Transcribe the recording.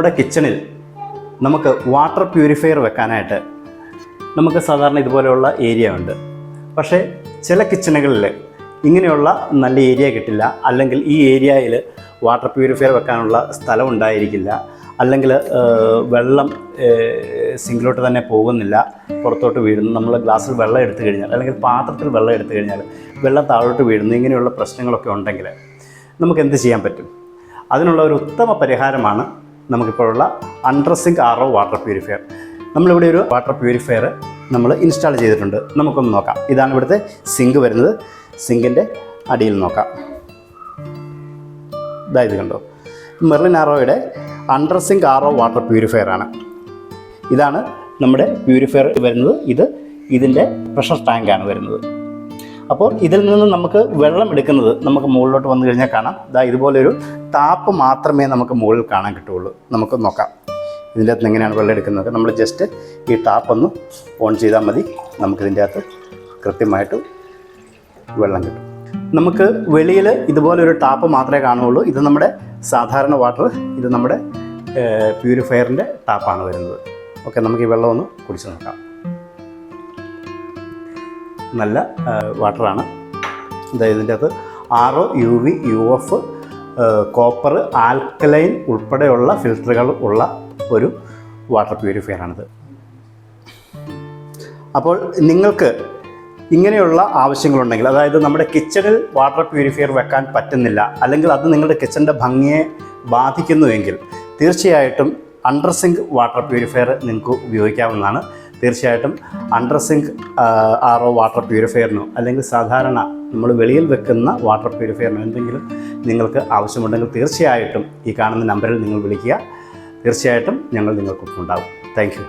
നമ്മുടെ കിച്ചണിൽ നമുക്ക് വാട്ടർ പ്യൂരിഫയർ വെക്കാനായിട്ട് നമുക്ക് സാധാരണ ഇതുപോലെയുള്ള ഏരിയ ഉണ്ട്. പക്ഷേ ചില കിച്ചണുകളിൽ ഇങ്ങനെയുള്ള നല്ല ഏരിയ കിട്ടില്ല, അല്ലെങ്കിൽ ഈ ഏരിയയിൽ വാട്ടർ പ്യൂരിഫയർ വെക്കാനുള്ള സ്ഥലം ഉണ്ടായിരിക്കില്ല, അല്ലെങ്കിൽ വെള്ളം സിങ്കിലോട്ട് തന്നെ പോകുന്നില്ല, പുറത്തോട്ട് വീഴുന്നു. നമ്മൾ ഗ്ലാസ്സിൽ വെള്ളം എടുത്തു കഴിഞ്ഞാൽ അല്ലെങ്കിൽ പാത്രത്തിൽ വെള്ളം എടുത്തു കഴിഞ്ഞാൽ വെള്ളം താഴോട്ട് വീഴുന്നു. ഇങ്ങനെയുള്ള പ്രശ്നങ്ങളൊക്കെ ഉണ്ടെങ്കിൽ നമുക്ക് എന്ത് ചെയ്യാൻ പറ്റും? അതിനുള്ള ഒരു ഉത്തമ പരിഹാരമാണ് നമുക്കിപ്പോഴുള്ള under sink RO water purifier. നമ്മളിവിടെ ഒരു വാട്ടർ പ്യൂരിഫയർ നമ്മൾ ഇൻസ്റ്റാൾ ചെയ്തിട്ടുണ്ട്. നമുക്കൊന്ന് നോക്കാം. ഇതാണ് ഇവിടുത്തെ സിങ്ക് വരുന്നത്. സിങ്കിൻ്റെ അടിയിൽ നോക്കാം. ഇതായത് കണ്ടോ, മെർലിൻ ROയുടെ under sink RO water purifier ആണ്. ഇതാണ് നമ്മുടെ പ്യൂരിഫയർ വരുന്നത്. ഇതിൻ്റെ പ്രഷർ ടാങ്കാണ് വരുന്നത്. അപ്പോൾ ഇതിൽ നിന്ന് നമുക്ക് വെള്ളം എടുക്കുന്നത് നമുക്ക് മുകളിലോട്ട് വന്നു കഴിഞ്ഞാൽ കാണാം. ഇതുപോലൊരു ടാപ്പ് മാത്രമേ നമുക്ക് മുകളിൽ കാണാൻ കിട്ടുകയുള്ളൂ. നമുക്ക് നോക്കാം ഇതിൻ്റെ അകത്ത് എങ്ങനെയാണ് വെള്ളം എടുക്കുന്നത്. നമ്മൾ ജസ്റ്റ് ഈ ടാപ്പൊന്ന് ഓൺ ചെയ്താൽ മതി, നമുക്കിതിൻ്റെ അകത്ത് കൃത്യമായിട്ട് വെള്ളം കിട്ടും. നമുക്ക് വെളിയിൽ ഇതുപോലൊരു ടാപ്പ് മാത്രമേ കാണുകയുള്ളൂ. ഇത് നമ്മുടെ സാധാരണ വാട്ടർ, ഇത് നമ്മുടെ പ്യൂരിഫയറിൻ്റെ ടാപ്പാണ് വരുന്നത്. ഓക്കെ, നമുക്ക് ഈ വെള്ളം ഒന്ന് കുടിച്ച് നോക്കാം. നല്ല വാട്ടറാണ്. ഇതിൻ്റെ അകത്ത് RO, UV, UF, copper, alkaline ഉൾപ്പെടെയുള്ള ഫിൽറ്ററുകൾ ഉള്ള ഒരു വാട്ടർ പ്യൂരിഫയറാണിത്. അപ്പോൾ നിങ്ങൾക്ക് ഇങ്ങനെയുള്ള ആവശ്യങ്ങളുണ്ടെങ്കിൽ, അതായത് നമ്മുടെ കിച്ചണിൽ വാട്ടർ പ്യൂരിഫയർ വെക്കാൻ പറ്റുന്നില്ല, അല്ലെങ്കിൽ അത് നിങ്ങളുടെ കിച്ചണിൻ്റെ ഭംഗിയെ ബാധിക്കുന്നുവെങ്കിൽ തീർച്ചയായിട്ടും അണ്ടർ സിങ്ക് വാട്ടർ പ്യൂരിഫയർ നിങ്ങൾക്ക് ഉപയോഗിക്കാവുന്നതാണ്. തീർച്ചയായിട്ടും അണ്ടർ സിങ്ക് RO വാട്ടർ പ്യൂരിഫയറിനോ അല്ലെങ്കിൽ സാധാരണ നമ്മൾ വെളിയിൽ വെക്കുന്ന വാട്ടർ പ്യൂരിഫയറിനോ എന്തെങ്കിലും നിങ്ങൾക്ക് ആവശ്യമുണ്ടെങ്കിൽ തീർച്ചയായിട്ടും ഈ കാണുന്ന നമ്പറിൽ നിങ്ങൾ വിളിക്കുക. തീർച്ചയായിട്ടും ഞങ്ങൾ നിങ്ങൾക്കൊപ്പം ഉണ്ടാകും. Thank you.